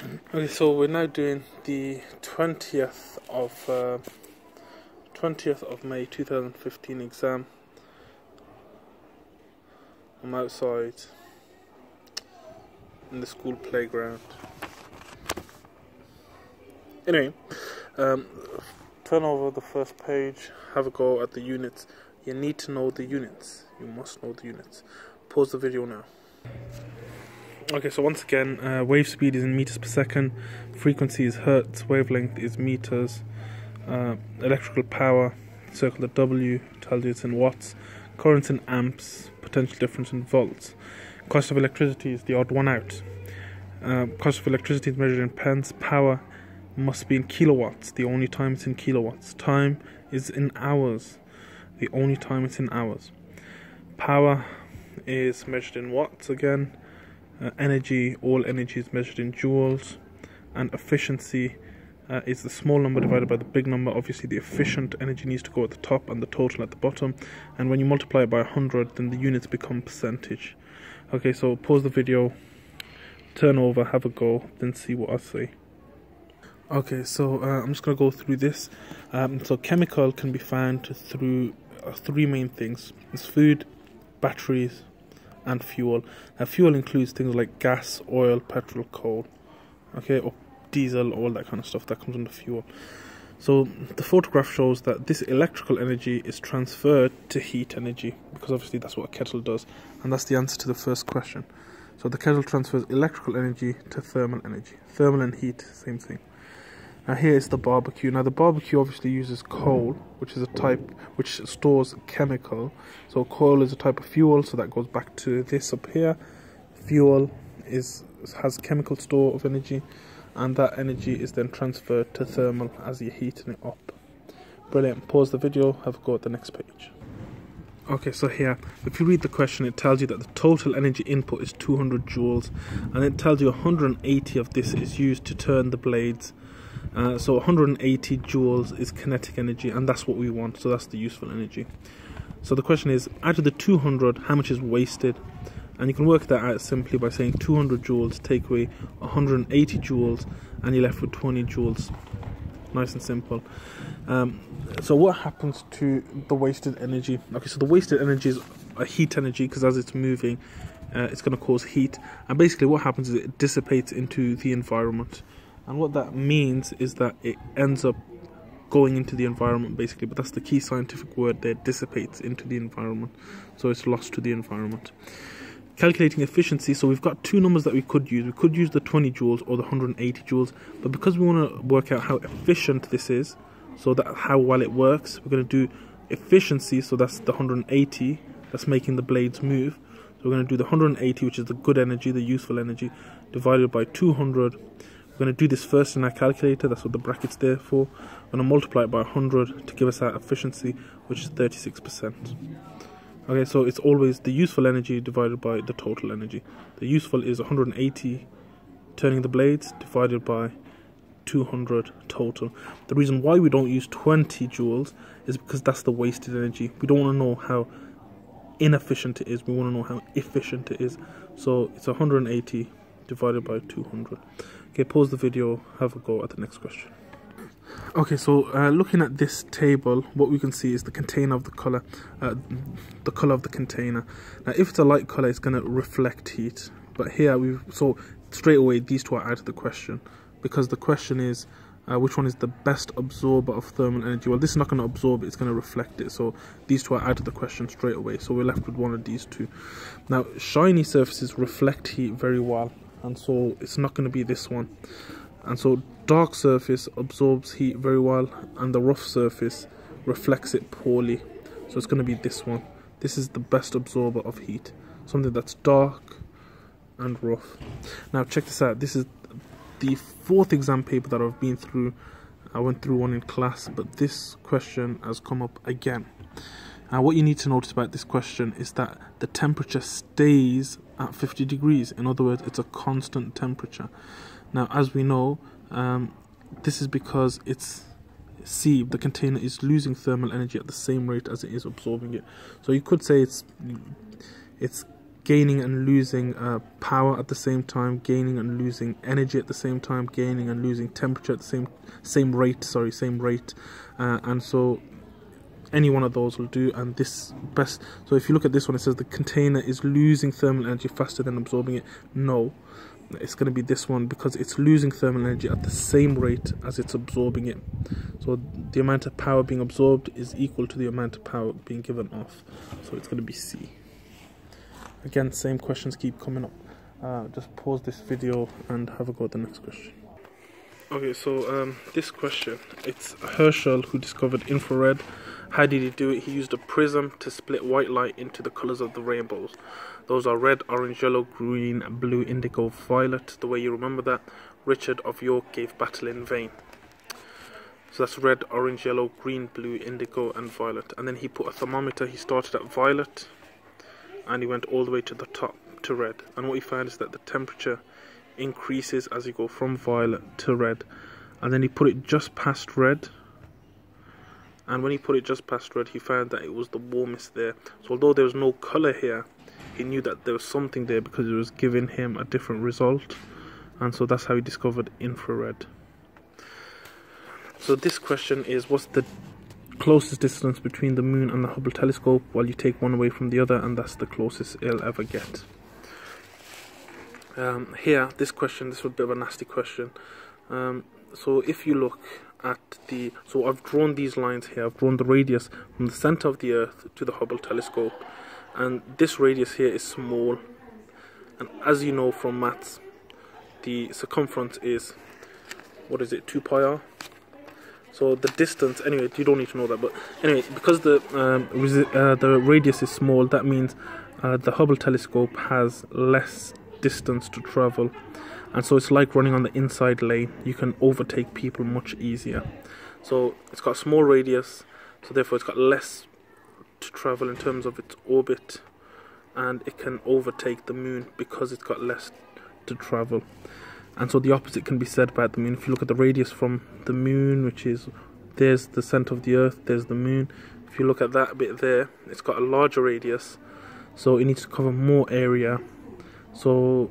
Okay, so we're now doing the 20th of May 2015 exam. I'm outside in the school playground. Anyway, turn over the first page, have a go at the units. You need to know the units. You must know the units. Pause the video now. Okay, so once again, wave speed is in meters per second, frequency is hertz, wavelength is meters, electrical power, circle the W, tells you it's in watts, currents in amps, potential difference in volts. Cost of electricity is the odd one out. Cost of electricity is measured in pence. Power must be in kilowatts, the only time it's in kilowatts. Time is in hours, the only time it's in hours. Power is measured in watts again. Energy, all energy is measured in joules, and efficiency is the small number divided by the big number. Obviously the efficient energy needs to go at the top and the total at the bottom, and when you multiply it by 100 then the units become percentage. Okay, so pause the video, turn over, have a go, then see what I say. Okay, so I'm just going to go through this. So chemical can be found through three main things. It's food, batteries, and fuel. Now fuel includes things like gas, oil, petrol, coal, okay, or diesel, all that kind of stuff that comes under fuel. So the photograph shows that this electrical energy is transferred to heat energy, because obviously that's what a kettle does, and that's the answer to the first question. So the kettle transfers electrical energy to thermal energy. Thermal and heat, same thing. Now here is the barbecue. Now the barbecue obviously uses coal, which is a type which stores chemical. So coal is a type of fuel, so that goes back to this up here. Fuel has chemical store of energy, and that energy is then transferred to thermal as you're heating it up. Brilliant. Pause the video, have a go at the next page. Okay, so here, if you read the question, it tells you that the total energy input is 200 joules, and it tells you 180 of this is used to turn the blades. So 180 joules is kinetic energy, and that's what we want, so that's the useful energy. So the question is, out of the 200, how much is wasted? And you can work that out simply by saying 200 joules, take away 180 joules, and you're left with 20 joules. Nice and simple. So what happens to the wasted energy? Okay, so the wasted energy is a heat energy, because as it's moving, it's going to cause heat. And basically what happens is it dissipates into the environment. And what that means is that it ends up going into the environment, basically, but that's the key scientific word there, dissipates into the environment. So it's lost to the environment. Calculating efficiency, so we've got two numbers that we could use. We could use the 20 joules or the 180 joules, but because we want to work out how efficient this is, so that how well it works, we're going to do efficiency, so that's the 180, that's making the blades move. So we're going to do the 180, which is the good energy, the useful energy, divided by 200. We're going to do this first in our calculator, that's what the bracket's there for. We're going to multiply it by 100 to give us our efficiency, which is 36%. Okay, so it's always the useful energy divided by the total energy. The useful is 180 turning the blades divided by 200 total. The reason why we don't use 20 joules is because that's the wasted energy. We don't want to know how inefficient it is, we want to know how efficient it is. So it's 180 divided by 200. Okay, pause the video, have a go at the next question. Okay, so looking at this table, what we can see is the container of the color of the container. Now, if it's a light color, it's going to reflect heat. But here, so straight away, these two are out of the question, because the question is which one is the best absorber of thermal energy. Well, this is not going to absorb it, it's going to reflect it. So these two are out of the question straight away. So we're left with one of these two. Now, shiny surfaces reflect heat very well, and so it's not going to be this one. And so dark surface absorbs heat very well, and the rough surface reflects it poorly. So it's going to be this one. This is the best absorber of heat, something that's dark and rough. Now check this out. This is the fourth exam paper that I've been through. I went through one in class, but this question has come up again. Now what you need to notice about this question is that the temperature stays at 50 degrees. In other words, it's a constant temperature. Now, as we know, this is because the container is losing thermal energy at the same rate as it is absorbing it. So you could say it's gaining and losing power at the same time, gaining and losing energy at the same time, gaining and losing temperature at the same rate, and so any one of those will do. And this best, so if you look at this one, it says the container is losing thermal energy faster than absorbing it. No, it's going to be this one, because it's losing thermal energy at the same rate as it's absorbing it. So the amount of power being absorbed is equal to the amount of power being given off. So it's going to be C. Again, same questions keep coming up. Just pause this video and have a go at the next question. Okay, so this question, it's Herschel who discovered infrared. How did he do it? He used a prism to split white light into the colors of the rainbows. Those are red, orange, yellow, green, blue, indigo, violet. The way you remember that, Richard of York gave battle in vain. So that's red, orange, yellow, green, blue, indigo, and violet. And then he put a thermometer. He started at violet and he went all the way to the top to red. And what he found is that the temperature increases as you go from violet to red. And then he put it just past red. And when he put it just past red, he found that it was the warmest there. So although there was no color here, he knew that there was something there because it was giving him a different result. And so that's how he discovered infrared. So this question is, what's the closest distance between the moon and the Hubble telescope? Well, you take one away from the other, and that's the closest it'll ever get. Here, this question, this was a bit of a nasty question. So if you look at so I've drawn these lines here. I've drawn the radius from the center of the Earth to the Hubble telescope, and this radius here is small. And as you know from maths, the circumference is, what is it, 2 pi r? So the distance, anyway, you don't need to know that, but anyway, because the radius is small, that means the Hubble telescope has less distance to travel, and so it's like running on the inside lane. You can overtake people much easier. So it's got a small radius, so therefore it's got less to travel in terms of its orbit, and it can overtake the moon because it's got less to travel. And so the opposite can be said about the moon. If you look at the radius from the moon, which is, there's the center of the Earth, there's the moon. If you look at that bit there, it's got a larger radius, so it needs to cover more area. So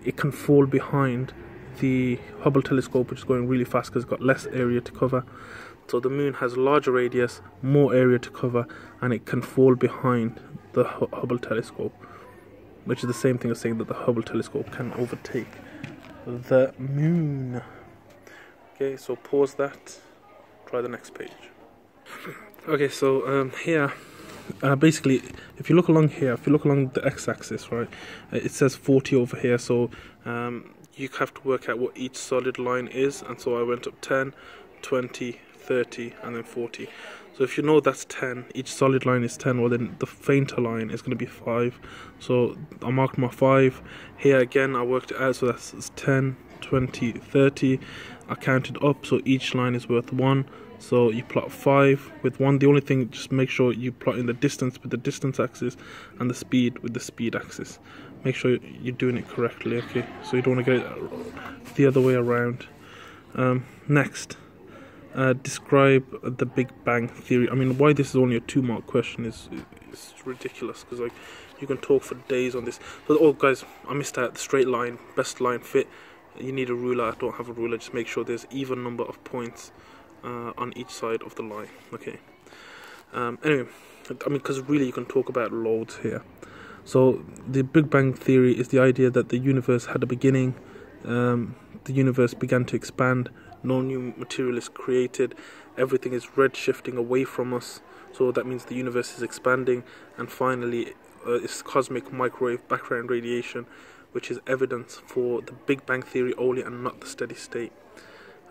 it can fall behind the Hubble telescope, which is going really fast because it's got less area to cover. So the moon has a larger radius, more area to cover, and it can fall behind the Hubble telescope, which is the same thing as saying that the Hubble telescope can overtake the moon. Okay, so pause that, try the next page. Okay, so here, basically, if you look along here, if you look along the x-axis, right, it says 40 over here, so you have to work out what each solid line is, and so I went up 10, 20, 30, and then 40. So if you know that's 10, each solid line is 10, well then the fainter line is going to be 5. So I marked my 5. Here again, I worked it out, so that's 10, 20, 30. I counted up, so each line is worth 1. So you plot 5 with 1. The only thing, just make sure you plot in the distance with the distance axis and the speed with the speed axis. Make sure you're doing it correctly, okay? So you don't want to get it the other way around. Next. Describe the Big Bang Theory. I mean, why this is only a 2-mark question is ridiculous, because like you can talk for days on this. But oh guys, I missed out the straight line, best line fit. You need a ruler. I don't have a ruler. Just make sure there's even number of points on each side of the line. Okay. Anyway, I mean, because really you can talk about loads here. So the Big Bang Theory is the idea that the universe had a beginning. The universe began to expand. No new material is created. Everything is redshifting away from us. So that means the universe is expanding. And finally, it's cosmic microwave background radiation, which is evidence for the Big Bang Theory only and not the steady state.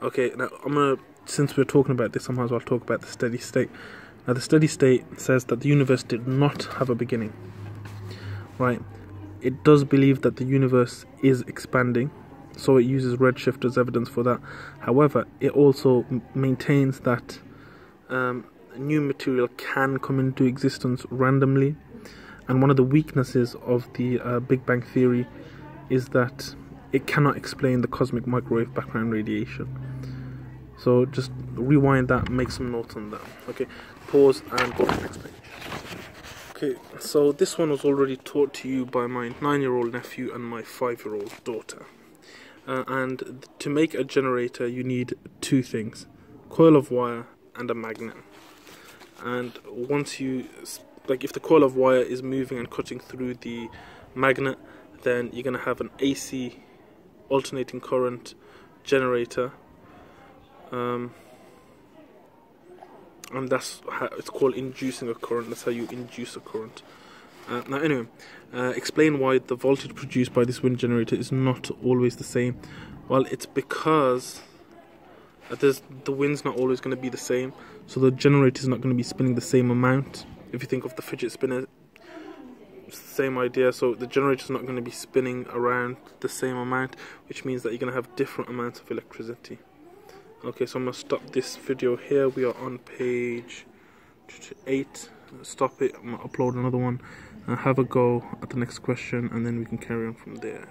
Okay, now since we're talking about this, I might as well talk about the steady state. Now the steady state says that the universe did not have a beginning. Right? It does believe that the universe is expanding. So it uses redshift as evidence for that. However, it also maintains that new material can come into existence randomly. And one of the weaknesses of the Big Bang Theory is that it cannot explain the cosmic microwave background radiation. So just rewind that, make some notes on that. Okay, pause and go to the next page. Okay, so this one was already taught to you by my 9-year-old nephew and my 5-year-old daughter. And to make a generator you need two things: coil of wire and a magnet. And once you, like, if the coil of wire is moving and cutting through the magnet, then you're going to have an AC alternating current generator, and that's how it's called, inducing a current. That's how you induce a current. Now anyway, explain why the voltage produced by this wind generator is not always the same. Well, it's because the wind's not always going to be the same, so the generator is not going to be spinning the same amount. If you think of the fidget spinner, it's the same idea. So the generator is not going to be spinning around the same amount, which means that you're going to have different amounts of electricity. Okay, so I'm going to stop this video here. We are on page 8. Stop it. I'm going to upload another one and have a go at the next question, and then we can carry on from there.